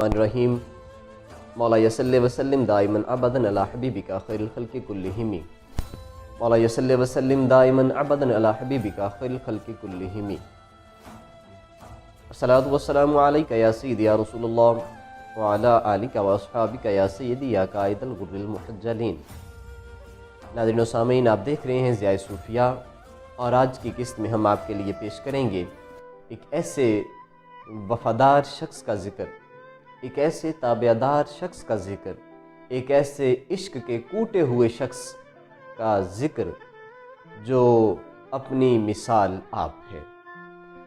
الرحیم مولا صلی وسلم دائما ابدا علی حبیبک خیر الخلق کلہم مولا صلی وسلم دائما ابدا علی حبیبک خیر الخلق کلہم الصلاۃ والسلام علیک یا سیدی یا رسول اللہ وعلی آلک واصحابک یا سیدی یا قائد الغر المحجلین۔ ناظرین و سامعین، آپ دیکھ رہے ہیں ضیاء صوفیہ، اور آج کی قسط میں ہم آپ کے لیے پیش کریں گے ایک ایسے وفادار شخص کا ذکر، ایک ایسے تابعدار شخص کا ذکر، ایک ایسے عشق کے کوٹے ہوئے شخص کا ذکر جو اپنی مثال آپ ہے۔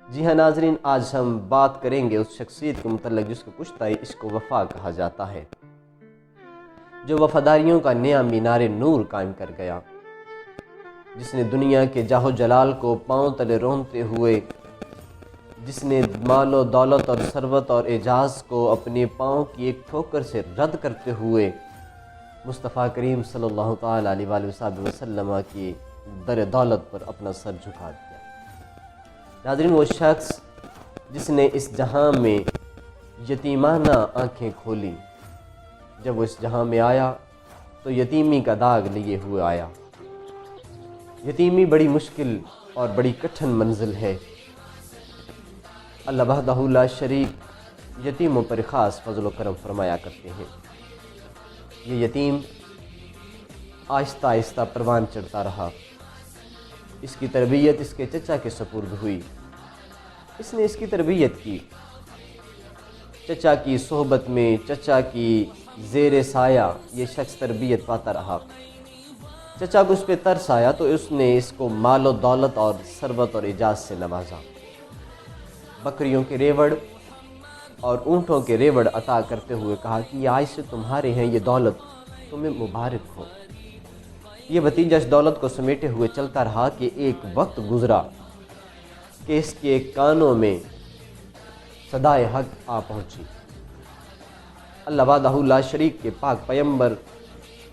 جی ہاں ناظرین، آج ہم بات کریں گے اس شخصیت کے متعلق جس کو کشتہ عشق و وفا کہا جاتا ہے، جو وفاداریوں کا نیا مینار نور قائم کر گیا، جس نے دنیا کے جاہ و جلال کو پاؤں تلے رونتے ہوئے، جس نے مال و دولت اور ثروت اور اعجاز کو اپنے پاؤں کی ایک ٹھوکر سے رد کرتے ہوئے مصطفیٰ کریم صلی اللہ تعالیٰ علیہ وآلہ وسلم کی در دولت پر اپنا سر جھکا دیا۔ ناظرین، وہ شخص جس نے اس جہاں میں یتیمانہ آنکھیں کھولی، جب وہ اس جہاں میں آیا تو یتیمی کا داغ لیے ہوئے آیا۔ یتیمی بڑی مشکل اور بڑی کٹھن منزل ہے۔ اللہ وحدہ لا شریک یتیموں پر خاص فضل و کرم فرمایا کرتے ہیں۔ یہ یتیم آہستہ آہستہ پروان چڑھتا رہا۔ اس کی تربیت اس کے چچا کے سپرد ہوئی۔ اس نے اس کی تربیت کی، چچا کی صحبت میں، چچا کی زیر سایہ یہ شخص تربیت پاتا رہا۔ چچا کو اس پہ ترس آیا تو اس نے اس کو مال و دولت اور ثروت اور اعجاز سے نوازا۔ بکریوں کے ریوڑ اور اونٹوں کے ریوڑ عطا کرتے ہوئے کہا کہ یہ آج سے تمہارے ہیں، یہ دولت تمہیں مبارک ہو۔ یہ بھتیجا اس دولت کو سمیٹے ہوئے چلتا رہا کہ ایک وقت گزرا کہ اس کے کانوں میں صدائے حق آ پہنچی۔ اللہ وحدہ لا شریک کے پاک پیمبر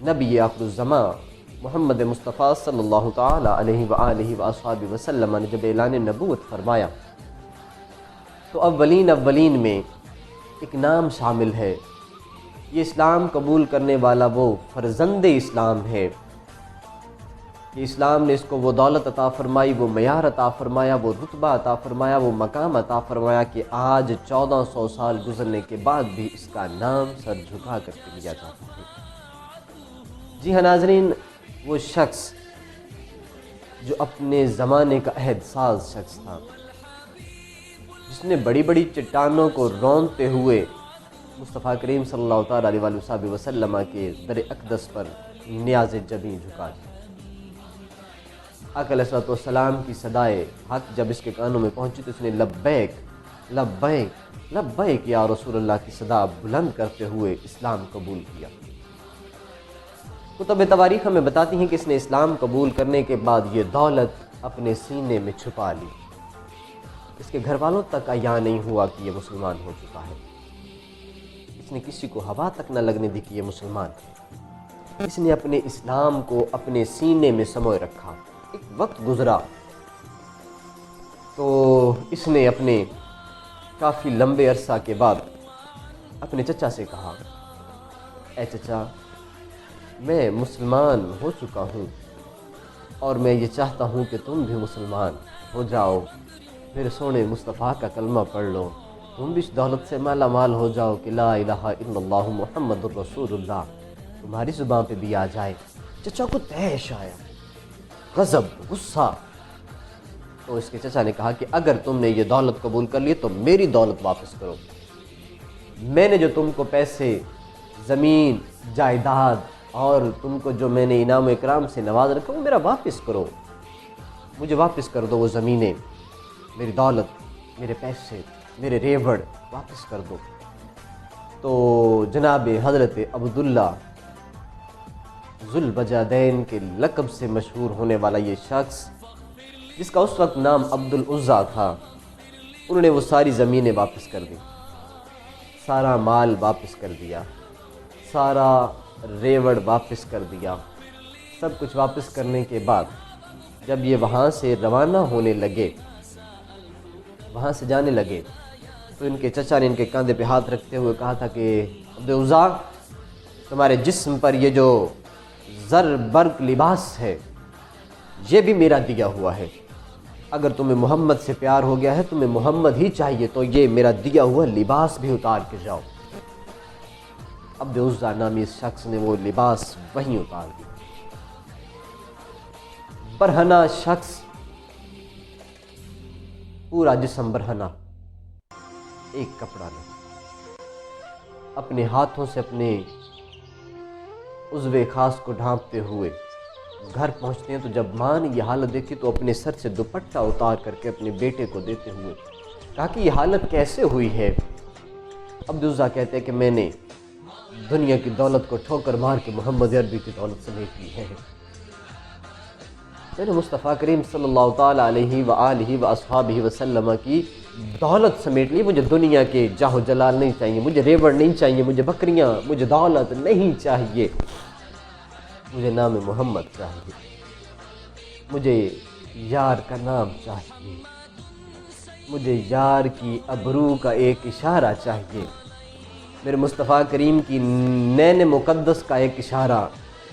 نبی آخر الزمان محمد مصطفیٰ صلی اللہ تعالیٰ علیہ وآلہ وآصحابہ وسلم نے جب اعلان نبوت فرمایا تو اولین میں ایک نام شامل ہے۔ یہ اسلام قبول کرنے والا وہ فرزند اسلام ہے کہ اسلام نے اس کو وہ دولت عطا فرمائی، وہ معیار عطا فرمایا، وہ رتبہ عطا فرمایا، وہ مقام عطا فرمایا کہ آج 1400 سال گزرنے کے بعد بھی اس کا نام سر جھکا کر کے لیا جاتا ہے۔ جی ہاں ناظرین، وہ شخص جو اپنے زمانے کا عہد ساز شخص تھا، جس نے بڑی بڑی چٹانوں کو رونتے ہوئے مصطفیٰ کریم صلی اللہ تعالیٰ علیہ وآلہ وسلم کے در اقدس پر نیاز جبیں جھکا دی۔ آقا علیہ السلام کی صدائے حق جب اس کے کانوں میں پہنچی تو اس نے لبیک لبیک لبیک یا رسول اللہ کی صدا بلند کرتے ہوئے اسلام قبول کیا۔ کتب تواریخ ہمیں بتاتی ہیں کہ اس نے اسلام قبول کرنے کے بعد یہ دولت اپنے سینے میں چھپا لی۔ اس کے گھر والوں تک عیاں نہیں ہوا کہ یہ مسلمان ہو چکا ہے۔ اس نے کسی کو ہوا تک نہ لگنے دی کہ یہ مسلمان ہے۔ اس نے اپنے اسلام کو اپنے سینے میں سموئے رکھا۔ ایک وقت گزرا تو اس نے اپنے کافی لمبے عرصہ کے بعد اپنے چچا سے کہا، اے چچا، میں مسلمان ہو چکا ہوں اور میں یہ چاہتا ہوں کہ تم بھی مسلمان ہو جاؤ، میرے سونے مصطفیٰ کا کلمہ پڑھ لو، تم بھی اس دولت سے مالا مال ہو جاؤ کہ لا الہ الا اللہ محمد الرسول اللہ تمہاری زبان پہ بھی آ جائے۔ چچا کو طیش آیا، غضب، غصہ۔ تو اس کے چچا نے کہا کہ اگر تم نے یہ دولت قبول کر لی تو میری دولت واپس کرو۔ میں نے جو تم کو پیسے، زمین، جائیداد اور تم کو جو میں نے انعام و اکرام سے نواز رکھا وہ میرا واپس کرو، مجھے واپس کر دو وہ زمینیں، میری دولت، میرے پیسے، میرے ریوڑ واپس کر دو۔ تو جناب حضرت عبداللہ ذوالوجہدین کے لقب سے مشہور ہونے والا یہ شخص، جس کا اس وقت نام عبد العزیٰ تھا، انہوں نے وہ ساری زمینیں واپس کر دی، سارا مال واپس کر دیا، سارا ریوڑ واپس کر دیا۔ سب کچھ واپس کرنے کے بعد جب یہ وہاں سے روانہ ہونے لگے، وہاں سے جانے لگے تو ان کے چچا نے ان کے کاندھے پہ ہاتھ رکھتے ہوئے کہا تھا کہ عبد العزیٰ، تمہارے جسم پر یہ جو زر برق لباس ہے یہ بھی میرا دیا ہوا ہے، اگر تمہیں محمد سے پیار ہو گیا ہے، تمہیں محمد ہی چاہیے، تو یہ میرا دیا ہوا لباس بھی اتار کے جاؤ۔ عبد العزیٰ نامی اس شخص نے وہ لباس وہیں اتار دیا۔ برہنہ شخص، پورا جسم برہنہ، ایک کپڑا نہیں، اپنے ہاتھوں سے اپنے عضو خاص کو ڈھانپتے ہوئے گھر پہنچتے ہیں تو جب ماں نے یہ حالت دیکھی تو اپنے سر سے دوپٹہ اتار کر کے اپنے بیٹے کو دیتے ہوئے کہا کہ یہ حالت کیسے ہوئی ہے؟ عبد العزیٰ کہتے ہیں کہ میں نے دنیا کی دولت کو ٹھوکر مار کے محمد عربی کی دولت سمیٹ لی ہے۔ میں نے مصطفیٰ کریم صلی اللہ تعالیٰ علیہ وآلہ وآصحابہ وسلم کی دولت سمیٹ لی۔ مجھے دنیا کے جاہ و جلال نہیں چاہیے، مجھے ریوڑ نہیں چاہیے، مجھے بکریاں، مجھے دولت نہیں چاہیے، مجھے نام محمد چاہیے، مجھے یار کا نام چاہیے، مجھے یار کی ابرو کا ایک اشارہ چاہیے، میرے مصطفیٰ کریم کی نین مقدس کا ایک اشارہ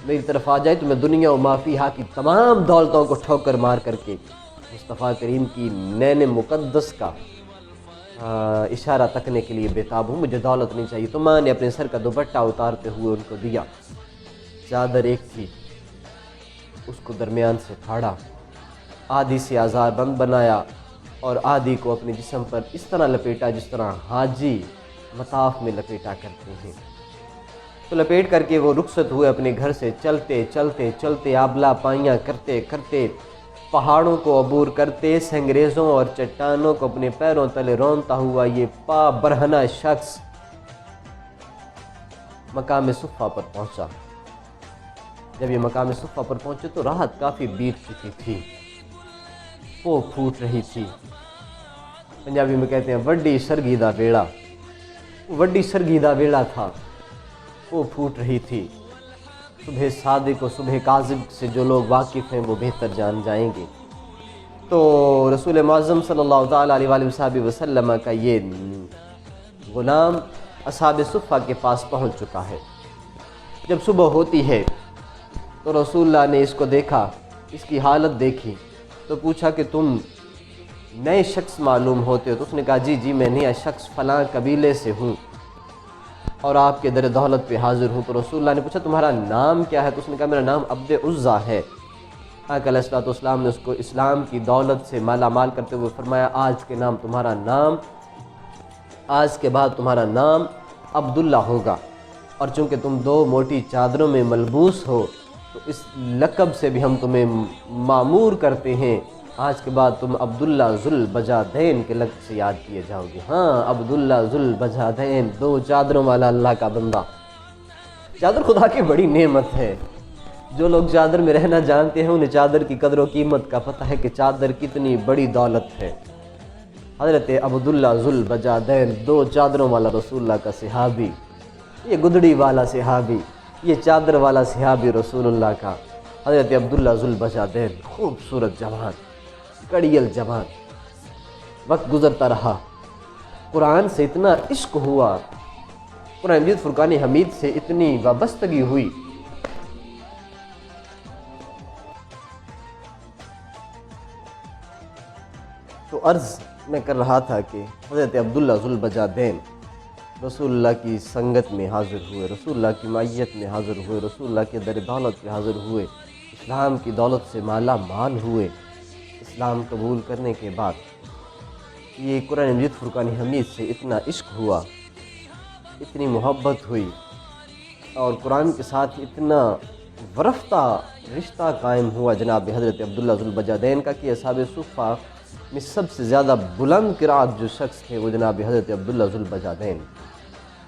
میری طرف آ جائے تو میں دنیا و ما فیہا کی تمام دولتوں کو ٹھوکر مار کر کے مصطفیٰ کریم کی نین مقدس کا اشارہ تکنے کے لیے بےتاب ہوں، مجھے دولت نہیں چاہیے۔ تو ماں نے اپنے سر کا دوپٹہ اتارتے ہوئے ان کو دیا، چادر ایک تھی، اس کو درمیان سے پھاڑا، آدھی سے آزار بند بنایا اور آدھی کو اپنے جسم پر اس طرح لپیٹا جس طرح حاجی مطاف میں لپیٹا کرتے ہیں۔ تو لپیٹ کر کے وہ رخصت ہوئے اپنے گھر سے، چلتے چلتے چلتے آبلا پائیاں کرتے کرتے پہاڑوں کو عبور کرتے، سنگریزوں اور چٹانوں کو اپنے پیروں تلے رونتا ہوا یہ پا برہنہ شخص مقام صفہ پر پہنچا۔ جب یہ مقام صفہ پر پہنچے تو راحت کافی بیت چکی تھی، وہ پھوٹ رہی تھی۔ پنجابی میں کہتے ہیں وڈی سرگیدہ بیڑا، وڈی سرگیدہ بیڑا تھا، وہ پھوٹ رہی تھی۔ صبح صادق و صبح کاذب سے جو لوگ واقف ہیں وہ بہتر جان جائیں گے۔ تو رسول معظم صلی اللہ تعالیٰ علیہ وآلہ وسلم کا یہ غلام اصحاب صفہ کے پاس پہنچ چکا ہے۔ جب صبح ہوتی ہے تو رسول اللہ نے اس کو دیکھا، اس کی حالت دیکھی تو پوچھا کہ تم نئے شخص معلوم ہوتے ہو؟ تو اس نے کہا جی میں نیا شخص فلاں قبیلے سے ہوں اور آپ کے در دولت پہ حاضر ہوں۔ تو رسول اللہ نے پوچھا تمہارا نام کیا ہے؟ تو اس نے کہا میرا نام عبد العزیٰ ہے۔ آقا علیہ الصلوۃ والسلام نے اس کو اسلام کی دولت سے مالا مال کرتے ہوئے فرمایا آج کے بعد تمہارا نام عبداللہ ہوگا، اور چونکہ تم دو موٹی چادروں میں ملبوس ہو تو اس لقب سے بھی ہم تمہیں معمور کرتے ہیں، آج کے بعد تم عبداللہ ذو البجادین کے لقب سے یاد کیے جاؤ گے۔ ہاں، عبداللہ ذو البجادین، دو چادروں والا اللہ کا بندہ۔ چادر خدا کی بڑی نعمت ہے، جو لوگ چادر میں رہنا جانتے ہیں انہیں چادر کی قدر و قیمت کا پتہ ہے کہ چادر کتنی بڑی دولت ہے۔ حضرت عبداللہ ذو البجادین، دو چادروں والا رسول اللہ کا صحابی، یہ گدڑی والا صحابی، یہ چادر والا صحابی رسول اللہ کا حضرت عبداللہ ذو البجادین، خوبصورت جوان، کڑیل جوان۔ وقت گزرتا رہا، قرآن سے اتنا عشق ہوا، قرآن مجید فرقان حمید سے اتنی وابستگی ہوئی تو عرض میں کر رہا تھا کہ حضرت عبداللہ ذو البجادین رسول اللہ کی سنگت میں حاضر ہوئے، رسول اللہ کی معیت میں حاضر ہوئے، رسول اللہ کے در دولت پہ حاضر ہوئے، اسلام کی دولت سے مالا مال ہوئے۔ اسلام قبول کرنے کے بعد یہ قرآن مجید فرقان حمید سے اتنا عشق ہوا، اتنی محبت ہوئی اور قرآن کے ساتھ اتنا ورفتہ رشتہ قائم ہوا جناب حضرت عبداللہ ذو البجادین کا کہ اصحاب صفہ میں سب سے زیادہ بلند قرات جو شخص تھے وہ جناب حضرت عبداللہ ذو البجادین۔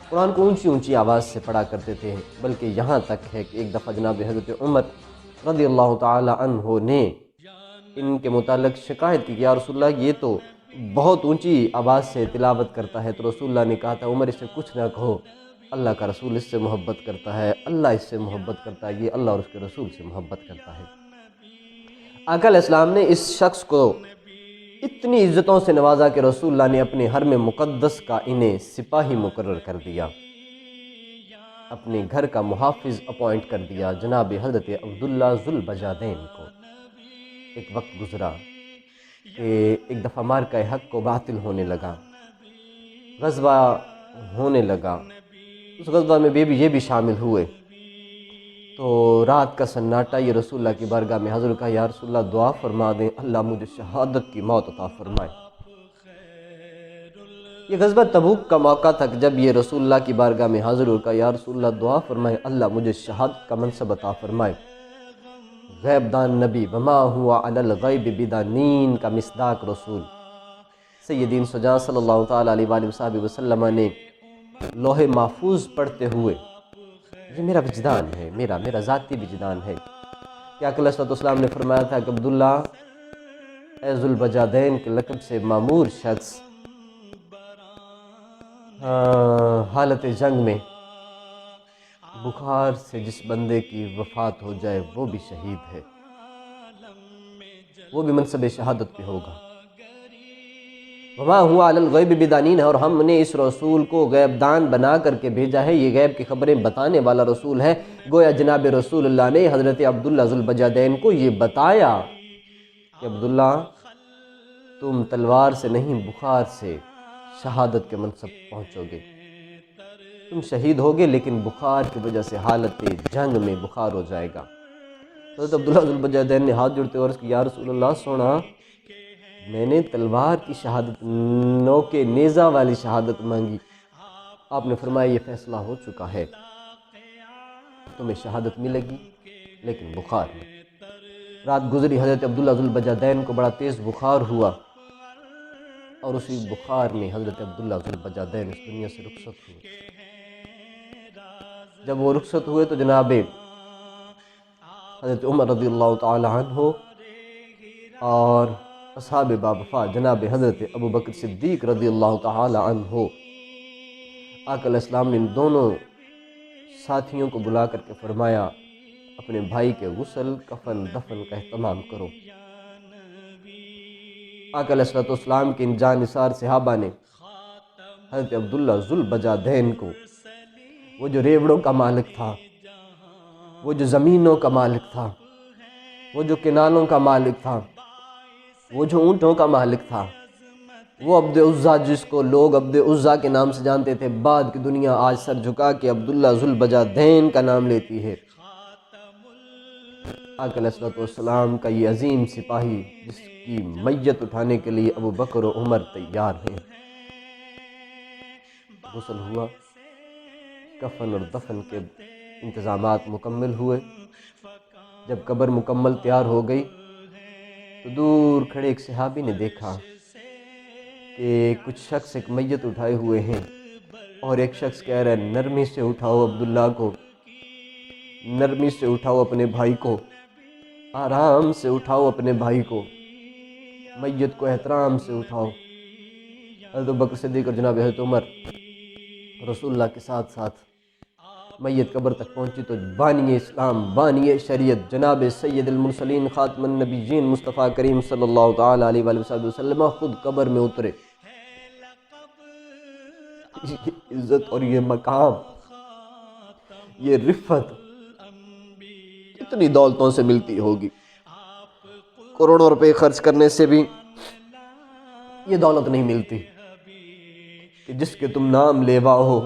قرآن کو اونچی اونچی آواز سے پڑھا کرتے تھے، بلکہ یہاں تک ہے کہ ایک دفعہ جناب حضرت عمر رضی اللہ تعالی عنہ نے ان کے متعلق شکایت کی کہ یا رسول اللہ یہ تو بہت اونچی آواز سے تلاوت کرتا ہے۔ تو رسول اللہ نے کہا تھا عمر اس سے کچھ نہ کہو، اللہ کا رسول اس سے محبت کرتا ہے، اللہ اس سے محبت کرتا ہے، یہ اللہ اور اس کے رسول سے محبت کرتا ہے۔ آقا علیہ السلام نے اس شخص کو اتنی عزتوں سے نوازا کہ رسول اللہ نے اپنے حرم مقدس کا انہیں سپاہی مقرر کر دیا، اپنے گھر کا محافظ اپوائنٹ کر دیا جناب حضرت عبداللہ ذوالبجادین کو۔ ایک وقت گزرا کہ ایک دفعہ مارکہ حق کو باطل ہونے لگا، غزوہ ہونے لگا، اس غزوہ میں یہ بھی شامل ہوئے۔ تو رات کا سناٹا، یہ رسول اللہ کی بارگاہ میں حضور کہا یا رسول اللہ دعا فرما دیں اللہ مجھے شہادت کی موت عطا فرمائے۔ یہ غزوہ تبوک کا موقع تھا جب یہ رسول اللہ کی بارگاہ میں حاضر ہو کر یا رسول اللہ دعا فرمائے اللہ مجھے شہادت کا منصب عطا فرمائے۔ غیب دان نبی وما ہوا علی الغیب بدانین کا مصداق رسول سیدین سجا صلی اللہ تعالیٰ علیہ وآلہ وسلم نے لوح محفوظ پڑھتے ہوئے، یہ میرا وجدان ہے، میرا ذاتی وجدان ہے کہ آقا علیہ السلام نے فرمایا تھا کہ عبداللہ اے ذوالبجادین کے لقب سے معمور شخص حالت جنگ میں بخار سے جس بندے کی وفات ہو جائے وہ بھی شہید ہے، وہ بھی منصب شہادت پہ ہوگا۔ وما ہوا علی الغیب بدانین ہے، اور ہم نے اس رسول کو غیب دان بنا کر کے بھیجا ہے، یہ غیب کی خبریں بتانے والا رسول ہے۔ گویا جناب رسول اللہ نے حضرت عبداللہ ذوالبجادین کو یہ بتایا کہ عبداللہ تم تلوار سے نہیں بخار سے شہادت کے منصب پہنچو گے، تم شہید ہوگے لیکن بخار کی وجہ سے حالت جنگ میں بخار ہو جائے گا۔ حضرت عبداللہ ذوالبجادین نے ہاتھ جوڑتے اور یا رسول اللہ سونا میں نے تلوار کی شہادت نوکے نیزہ والی شہادت مانگی، آپ نے فرمایا یہ فیصلہ ہو چکا ہے، تمہیں شہادت ملے گی لیکن بخار میں۔ رات گزری، حضرت عبداللہ ذوالبجادین کو بڑا تیز بخار ہوا اور اسی بخار میں حضرت عبداللہ ذوالبجادین اس دنیا سے رخصت ہوئے۔ جب وہ رخصت ہوئے تو جناب حضرت عمر رضی اللہ تعالی عنہ اور اصحاب باوفا جناب حضرت ابوبکر صدیق رضی اللہ تعالی عنہ، آقا علیہ السلام نے ان دونوں ساتھیوں کو بلا کر کے فرمایا اپنے بھائی کے غسل کفن دفن کا اہتمام کرو۔ آقا علیہ السلام کے ان جانثار صحابہ نے حضرت عبداللہ ذوالبجادین کو، وہ جو ریوڑوں کا مالک تھا، وہ جو زمینوں کا مالک تھا، وہ جو کنالوں کا مالک تھا، وہ جو اونٹوں کا مالک تھا، وہ عبد عزا جس کو لوگ عبد عزا کے نام سے جانتے تھے، بعد کی دنیا آج سر جھکا کے عبداللہ ذوالبجادین کا نام لیتی ہے۔ آقا علیہ السلام کا یہ عظیم سپاہی جس کی میت اٹھانے کے لیے ابو بکر و عمر تیار ہیں، غسل ہوا، کفن اور دفن کے انتظامات مکمل ہوئے۔ جب قبر مکمل تیار ہو گئی تو دور کھڑے ایک صحابی نے دیکھا کہ کچھ شخص ایک میت اٹھائے ہوئے ہیں اور ایک شخص کہہ رہا ہے نرمی سے اٹھاؤ عبداللہ کو، نرمی سے اٹھاؤ اپنے بھائی کو، آرام سے اٹھاؤ اپنے بھائی کو، میت کو احترام سے اٹھاؤ۔ حضرت بکر صدیق اور جناب حضرت عمر رسول اللہ کے ساتھ ساتھ میت قبر تک پہنچی تو بانی اسلام، بانی شریعت جناب سید المرسلین خاتم النبیین مصطفیٰ کریم صلی اللہ تعالیٰ علیہ وآلہ وسلم خود قبر میں اترے۔ یہ عزت اور یہ مقام، یہ رفت کتنی دولتوں سے ملتی ہوگی، کروڑوں روپے خرچ کرنے سے بھی یہ دولت نہیں ملتی کہ جس کے تم نام لیوا ہو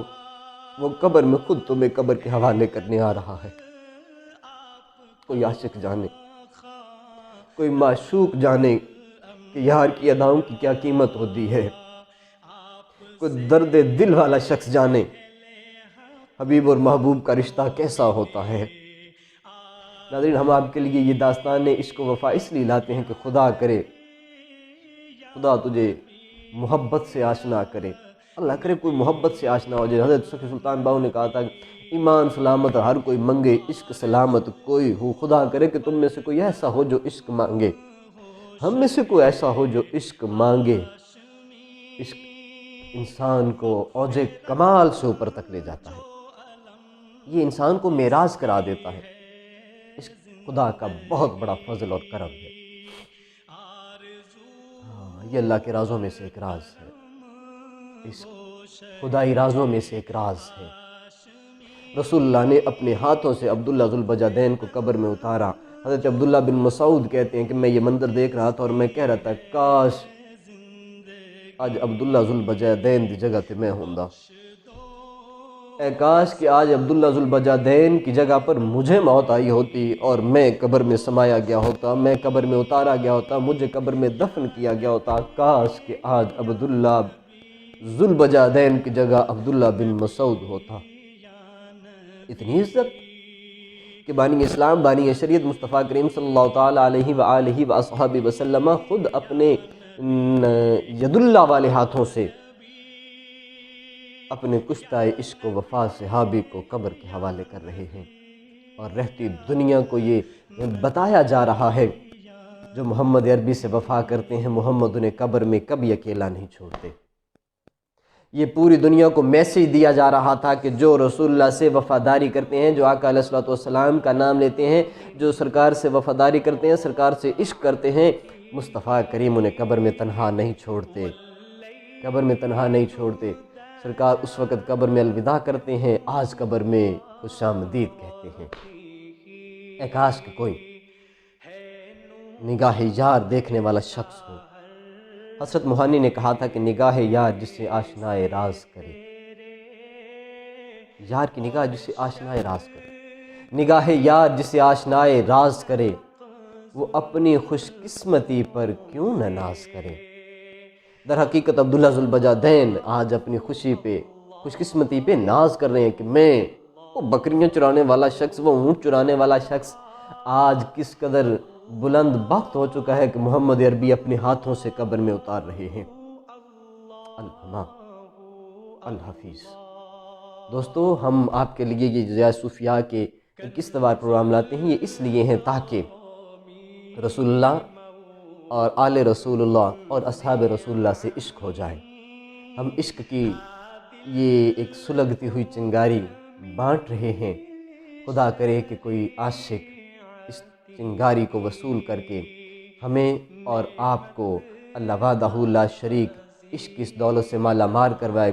وہ قبر میں خود تمہیں قبر کے حوالے کرنے آ رہا ہے۔ کوئی عاشق جانے، کوئی معشوق جانے کہ یار کی اداؤں کی کیا قیمت ہوتی ہے، کوئی درد دل والا شخص جانے حبیب اور محبوب کا رشتہ کیسا ہوتا ہے۔ ناظرین، ہم آپ کے لیے یہ داستان عشق و وفا اس لیے لاتے ہیں کہ خدا کرے خدا تجھے محبت سے آشنا کرے، اللہ کرے کوئی محبت سے آشنا ہو جائے۔ حضرت سخی سلطان باہو نے کہا تھا کہ ایمان سلامت ہر کوئی منگے، عشق سلامت کوئی ہو، خدا کرے کہ تم میں سے کوئی ایسا ہو جو عشق مانگے، ہم میں سے کوئی ایسا ہو جو عشق مانگے۔ عشق انسان کو اوج کمال سے اوپر تک لے جاتا ہے، یہ انسان کو معراج کرا دیتا ہے۔ عشق خدا کا بہت بڑا فضل اور کرم ہے۔ یہ اللہ کے رازوں میں سے ایک راز ہے، اس خدائی رازوں میں سے ایک راز ہے۔ رسول اللہ نے اپنے ہاتھوں سے عبداللہ ذوالبجادین کو قبر میں اتارا۔ حضرت عبداللہ بن مسعود کہتے ہیں کہ میں یہ منظر دیکھ رہا تھا اور میں کہہ رہا تھا کاش آج عبداللہ ذوالبجادین دی جگہ تے میں ہوندا، اے کاش کہ آج عبداللہ ذوالبجادین کی جگہ پر مجھے موت آئی ہوتی اور میں قبر میں سمایا گیا ہوتا، میں قبر میں اتارا گیا ہوتا، مجھے قبر میں دفن کیا گیا ہوتا۔ کاش کہ آج عبداللہ ذوالبجادین کی جگہ عبداللہ بن مسعود ہوتا۔ اتنی عزت کہ بانی اسلام، بانی شریعت مصطفیٰ کریم صلی اللہ تعالیٰ علیہ وآلہ وآصحابہ وسلم خود اپنے ید اللہ والے ہاتھوں سے اپنے کشتہ عشق و وفا صحابی کو قبر کے حوالے کر رہے ہیں، اور رہتی دنیا کو یہ بتایا جا رہا ہے جو محمد عربی سے وفا کرتے ہیں محمد انہیں قبر میں کبھی اکیلا نہیں چھوڑتے۔ یہ پوری دنیا کو میسیج دیا جا رہا تھا کہ جو رسول اللہ سے وفاداری کرتے ہیں، جو آقا علیہ السلام کا نام لیتے ہیں، جو سرکار سے وفاداری کرتے ہیں، سرکار سے عشق کرتے ہیں، مصطفیٰ کریم انہیں قبر میں تنہا نہیں چھوڑتے، قبر میں تنہا نہیں چھوڑتے۔ سرکار اس وقت قبر میں الوداع کرتے ہیں، آج قبر میں خوش آمدید کہتے ہیں۔ اے کاش کہ کوئی نگاہ یار دیکھنے والا شخص ہو۔ حضرت موہانی نے کہا تھا کہ نگاہ یار جسے آشنائے راز کرے، یار کی نگاہ جسے آشنائے راز کرے، نگاہ یار جسے آشنائے راز کرے، وہ اپنی خوش قسمتی پر کیوں نہ ناز کرے۔ در حقیقت عبداللہ ذوالبجادین آج اپنی خوش قسمتی پہ ناز کر رہے ہیں کہ میں وہ بکریاں چرانے والا شخص، وہ اونٹ چرانے والا شخص آج کس قدر بلند بخت ہو چکا ہے کہ محمد عربی اپنے ہاتھوں سے قبر میں اتار رہے ہیں۔ الحمد الحفیظ۔ دوستو، ہم آپ کے لیے یہ ضیاء صوفیاء کے کس طرح پروگرام لاتے ہیں، یہ اس لیے ہیں تاکہ رسول اللہ اور آل رسول اللہ اور اصحاب رسول اللہ سے عشق ہو جائے۔ ہم عشق کی یہ ایک سلگتی ہوئی چنگاری بانٹ رہے ہیں۔ خدا کرے کہ کوئی عاشق اس چنگاری کو وصول کر کے ہمیں اور آپ کو اللہ وحدہ لا شریک عشق کی اس دولت سے مالا مال کروائے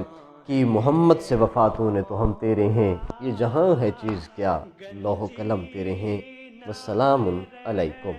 کہ محمد سے وفاتوں نے تو ہم تیرے ہیں، یہ جہاں ہے چیز کیا، لوح و قلم تیرے ہیں۔ والسلام علیکم۔